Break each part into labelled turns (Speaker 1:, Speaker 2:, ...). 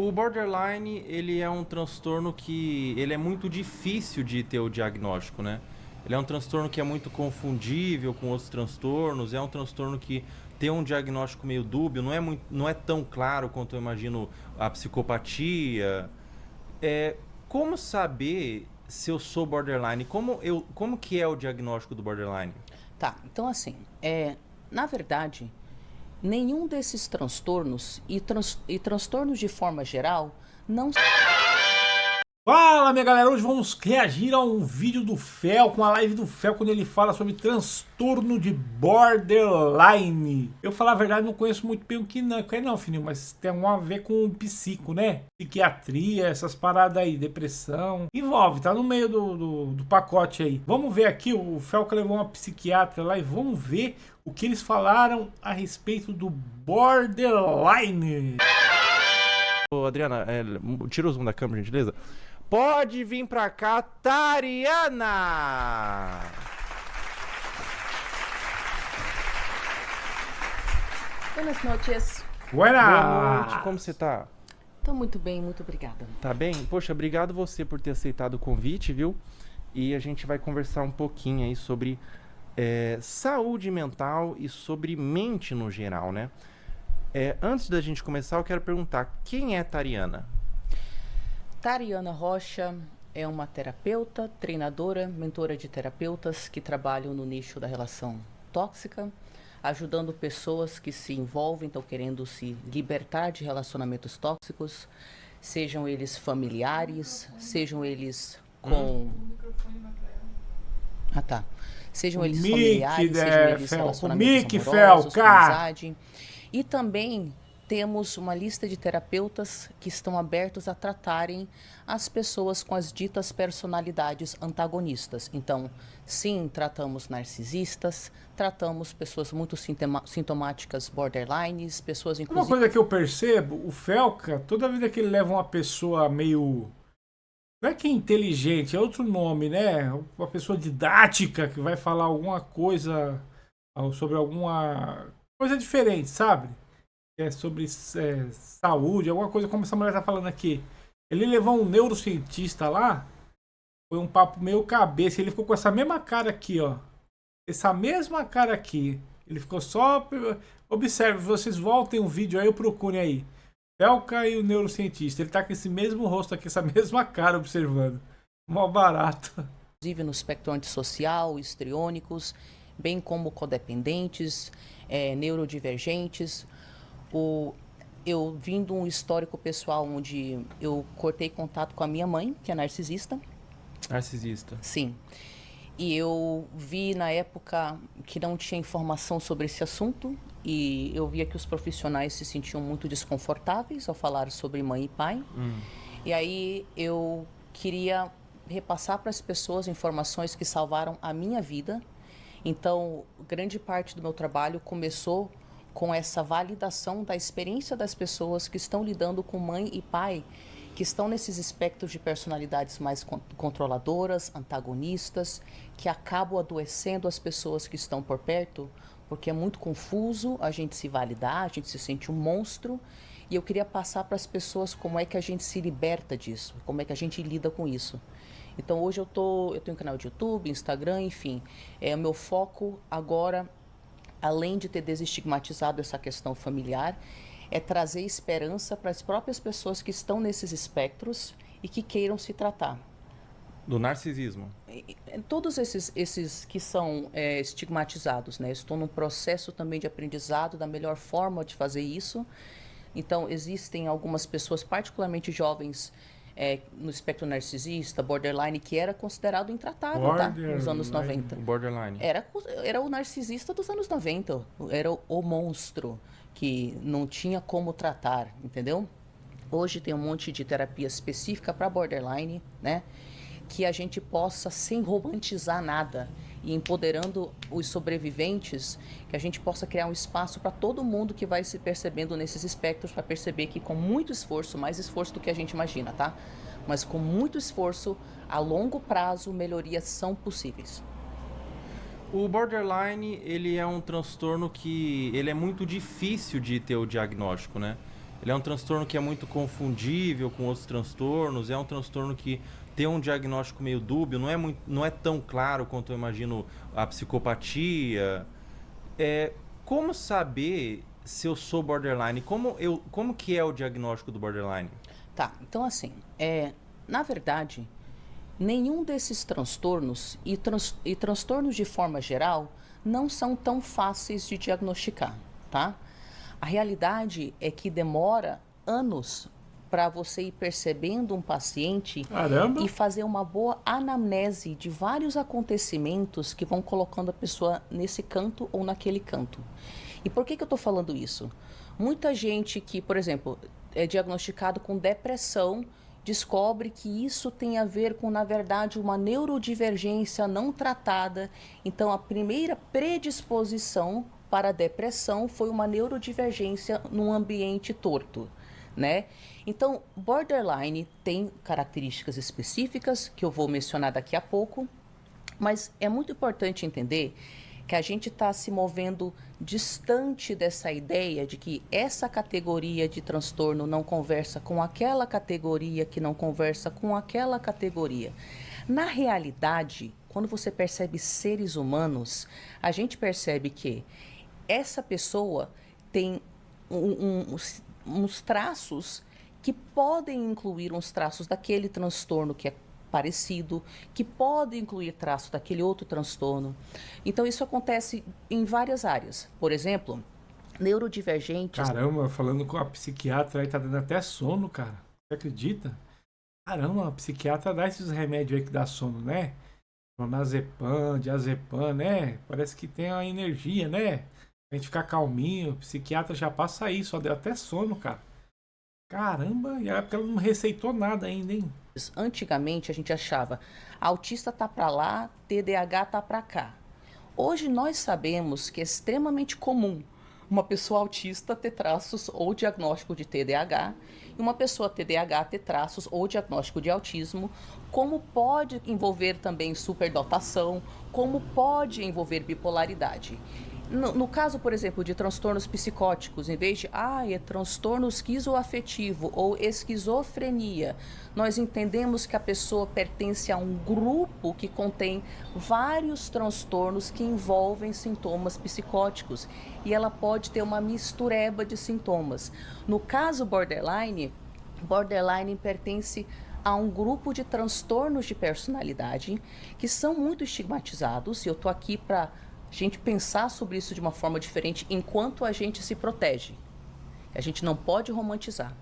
Speaker 1: O borderline, ele é um transtorno que ele é muito difícil de ter o diagnóstico, né? Ele é um transtorno que é muito confundível com outros transtornos, é um transtorno que tem um diagnóstico meio dúbio, não é tão claro quanto eu imagino a psicopatia. É, como saber se eu sou borderline? Como que é o diagnóstico do borderline?
Speaker 2: Tá, então assim, na verdade, nenhum desses transtornos e transtornos de forma geral não.
Speaker 3: Fala, minha galera, hoje vamos reagir a um vídeo do Fel, com a live do Fel, quando ele fala sobre transtorno de borderline. Eu, falar a verdade, não conheço muito bem o que não, filhinho, mas tem alguma a ver com psico, né? Psiquiatria, essas paradas aí, depressão, envolve, tá no meio do pacote aí. Vamos ver aqui, o Fel que levou uma psiquiatra lá e vamos ver o que eles falaram a respeito do borderline.
Speaker 1: Ô, Adriana, tira o zoom da câmera, gentileza. Pode vir pra cá, Tariana!
Speaker 2: Buenas noches.
Speaker 1: Boa noite, como você tá?
Speaker 2: Tô muito bem, muito obrigada.
Speaker 1: Tá bem? Poxa, obrigado você por ter aceitado o convite, viu? E a gente vai conversar um pouquinho aí sobre saúde mental e sobre mente no geral, né? Antes da gente começar, eu quero perguntar, quem é Tariana?
Speaker 2: Tariana Rocha é uma terapeuta, treinadora, mentora de terapeutas que trabalham no nicho da relação tóxica, ajudando pessoas que se envolvem, estão querendo se libertar de relacionamentos tóxicos, sejam eles familiares, sejam eles com... Ah, tá. Sejam eles familiares, sejam eles relacionamentos amorosos, com amizade. E também temos uma lista de terapeutas que estão abertos a tratarem as pessoas com as ditas personalidades antagonistas. Então, sim, tratamos narcisistas, tratamos pessoas muito sintomáticas borderlines, pessoas inclusive...
Speaker 3: Uma coisa que eu percebo, o Felca, toda vida que ele leva uma pessoa meio... Não é que é inteligente, é outro nome, né? Uma pessoa didática que vai falar alguma coisa sobre alguma coisa diferente, sabe? Sobre saúde, alguma coisa como essa mulher tá falando aqui. Ele levou um neurocientista lá, foi um papo meio cabeça, ele ficou com essa mesma cara aqui, ó. Essa mesma cara aqui. Ele ficou só... Observe, vocês voltem um vídeo aí, eu procurem aí. Felca e o neurocientista. Ele tá com esse mesmo rosto aqui, essa mesma cara observando. Mó barato.
Speaker 2: Inclusive no espectro antissocial, histriônicos, bem como codependentes, neurodivergentes. Eu vim de um histórico pessoal onde eu cortei contato com a minha mãe, que é narcisista.
Speaker 1: Narcisista.
Speaker 2: Sim. E eu vi na época que não tinha informação sobre esse assunto e eu via que os profissionais se sentiam muito desconfortáveis ao falar sobre mãe e pai. E aí eu queria repassar para as pessoas informações que salvaram a minha vida. Então, grande parte do meu trabalho começou com essa validação da experiência das pessoas que estão lidando com mãe e pai, que estão nesses espectros de personalidades mais controladoras, antagonistas, que acabam adoecendo as pessoas que estão por perto, porque é muito confuso a gente se validar, a gente se sente um monstro, e eu queria passar para as pessoas como é que a gente se liberta disso, como é que a gente lida com isso. Então hoje eu tenho um canal de YouTube, Instagram, enfim, o meu foco agora, além de ter desestigmatizado essa questão familiar, é trazer esperança para as próprias pessoas que estão nesses espectros e que queiram se tratar.
Speaker 1: Do narcisismo.
Speaker 2: Todos esses que são estigmatizados, né? Estou num processo também de aprendizado da melhor forma de fazer isso. Então, existem algumas pessoas, particularmente jovens, no espectro narcisista, borderline, que era considerado intratável, tá? Nos anos 90.
Speaker 1: Borderline.
Speaker 2: Era o narcisista dos anos 90, era o monstro que não tinha como tratar, entendeu? Hoje tem um monte de terapia específica para borderline, né? Que a gente possa, sem romantizar nada, e empoderando os sobreviventes, que a gente possa criar um espaço para todo mundo que vai se percebendo nesses espectros, para perceber que com muito esforço, mais esforço do que a gente imagina, tá? Mas com muito esforço, a longo prazo, melhorias são possíveis.
Speaker 1: O borderline, ele é um transtorno que ele é muito difícil de ter o diagnóstico, né? Ele é um transtorno que é muito confundível com outros transtornos, é um transtorno que tem um diagnóstico meio dúbio, não é tão claro quanto eu imagino a psicopatia. Como saber se eu sou borderline? Como que é o diagnóstico do borderline?
Speaker 2: Tá, então assim, na verdade, nenhum desses transtornos e transtornos de forma geral não são tão fáceis de diagnosticar, tá? A realidade é que demora anos para você ir percebendo um paciente
Speaker 3: Caramba!
Speaker 2: e fazer uma boa anamnese de vários acontecimentos que vão colocando a pessoa nesse canto ou naquele canto. E por que eu estou falando isso? Muita gente que, por exemplo, é diagnosticado com depressão, descobre que isso tem a ver com, na verdade, uma neurodivergência não tratada. Então, a primeira predisposição para a depressão foi uma neurodivergência num ambiente torto, né? Então, borderline tem características específicas que eu vou mencionar daqui a pouco, mas é muito importante entender que a gente está se movendo distante dessa ideia de que essa categoria de transtorno não conversa com aquela categoria que não conversa com aquela categoria. Na realidade, quando você percebe seres humanos, a gente percebe que essa pessoa tem uns traços que podem incluir uns traços daquele transtorno que é parecido, que pode incluir traços daquele outro transtorno. Então, isso acontece em várias áreas. Por exemplo, neurodivergentes...
Speaker 3: Caramba, falando com a psiquiatra aí, tá dando até sono, cara. Você acredita? Caramba, a psiquiatra dá esses remédios aí que dá sono, né? Clonazepam, diazepam, né? Parece que tem a energia, né? A gente ficar calminho, o psiquiatra já passa isso, só deu até sono, cara. Caramba, e é porque ela não receitou nada ainda, hein?
Speaker 2: Antigamente a gente achava, autista tá para lá, TDAH tá para cá. Hoje nós sabemos que é extremamente comum uma pessoa autista ter traços ou diagnóstico de TDAH e uma pessoa TDAH ter traços ou diagnóstico de autismo, como pode envolver também superdotação, como pode envolver bipolaridade. No caso, por exemplo, de transtornos psicóticos, em vez de é transtorno esquizoafetivo ou esquizofrenia, nós entendemos que a pessoa pertence a um grupo que contém vários transtornos que envolvem sintomas psicóticos e ela pode ter uma mistureba de sintomas. No caso borderline pertence a um grupo de transtornos de personalidade que são muito estigmatizados, e eu estou aqui para a gente pensar sobre isso de uma forma diferente enquanto a gente se protege. A gente não pode romantizar.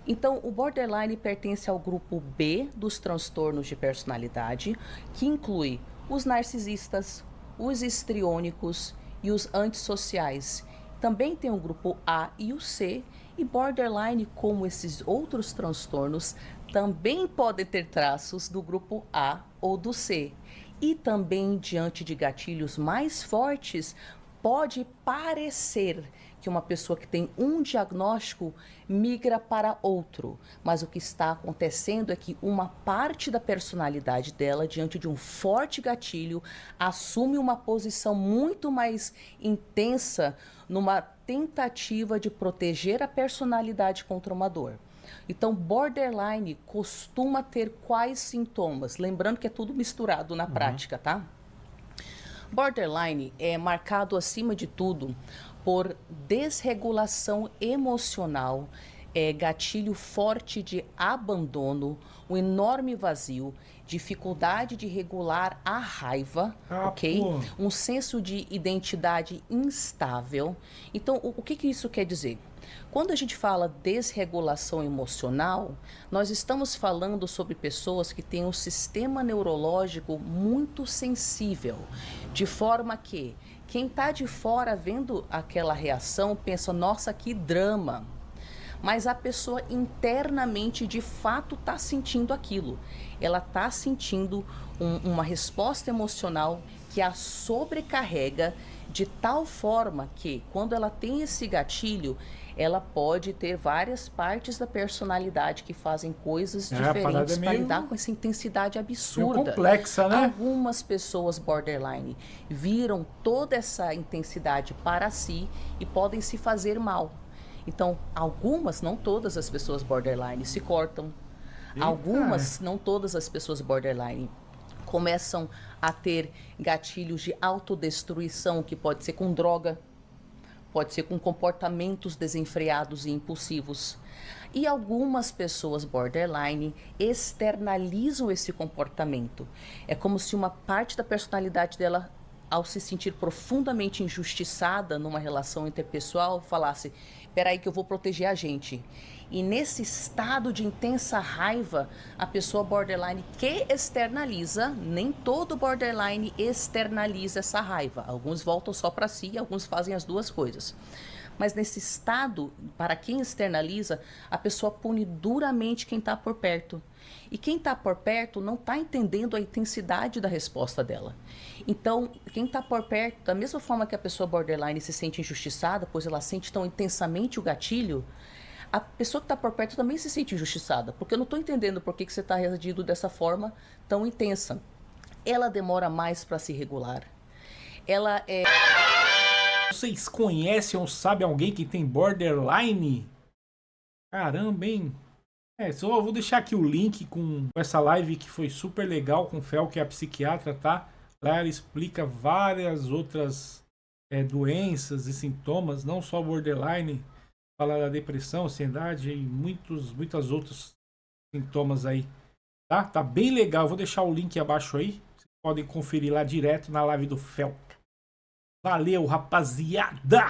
Speaker 2: Então, o borderline pertence ao grupo B dos transtornos de personalidade, que inclui os narcisistas, os histriônicos e os antissociais. Também tem o grupo A e o C, e borderline, como esses outros transtornos, também podem ter traços do grupo A ou do C. E também, diante de gatilhos mais fortes, pode parecer que uma pessoa que tem um diagnóstico migra para outro. Mas o que está acontecendo é que uma parte da personalidade dela, diante de um forte gatilho, assume uma posição muito mais intensa numa tentativa de proteger a personalidade contra uma dor. Então, borderline costuma ter quais sintomas? Lembrando que é tudo misturado na prática, tá? Borderline é marcado, acima de tudo, por desregulação emocional, gatilho forte de abandono, um enorme vazio, dificuldade de regular a raiva, ok? Um senso de identidade instável. Então, o que isso quer dizer? Quando a gente fala desregulação emocional, nós estamos falando sobre pessoas que têm um sistema neurológico muito sensível, de forma que quem está de fora vendo aquela reação pensa, nossa, que drama. Mas a pessoa internamente, de fato, está sentindo aquilo. Ela está sentindo uma resposta emocional que a sobrecarrega de tal forma que, quando ela tem esse gatilho, ela pode ter várias partes da personalidade que fazem coisas diferentes para lidar com essa intensidade absurda.
Speaker 3: Meio complexa, né?
Speaker 2: Algumas pessoas borderline viram toda essa intensidade para si e podem se fazer mal. Então, algumas, não todas as pessoas borderline se cortam.
Speaker 3: Eita.
Speaker 2: Algumas, não todas as pessoas borderline começam a ter gatilhos de autodestruição, que pode ser com droga, pode ser com comportamentos desenfreados e impulsivos. E algumas pessoas borderline externalizam esse comportamento. É como se uma parte da personalidade dela, ao se sentir profundamente injustiçada numa relação interpessoal, falasse: peraí que eu vou proteger a gente. E nesse estado de intensa raiva, a pessoa borderline que externaliza, nem todo borderline externaliza essa raiva. Alguns voltam só para si, alguns fazem as duas coisas. Mas nesse estado, para quem externaliza, a pessoa pune duramente quem está por perto. E quem está por perto não está entendendo a intensidade da resposta dela. Então, quem está por perto, da mesma forma que a pessoa borderline se sente injustiçada, pois ela sente tão intensamente o gatilho, a pessoa que está por perto também se sente injustiçada, porque eu não estou entendendo por que você está reagindo dessa forma tão intensa. Ela demora mais para se regular. Ela é...
Speaker 3: Vocês conhecem ou sabem alguém que tem borderline? Caramba, hein? Só vou deixar aqui o link com essa live que foi super legal com o Fel, que é a psiquiatra, tá? Lá ela explica várias outras doenças e sintomas, não só borderline, fala da depressão, ansiedade e muitas outros sintomas aí, tá? Tá bem legal, vou deixar o link abaixo aí, vocês podem conferir lá direto na live do Fel. Valeu, rapaziada!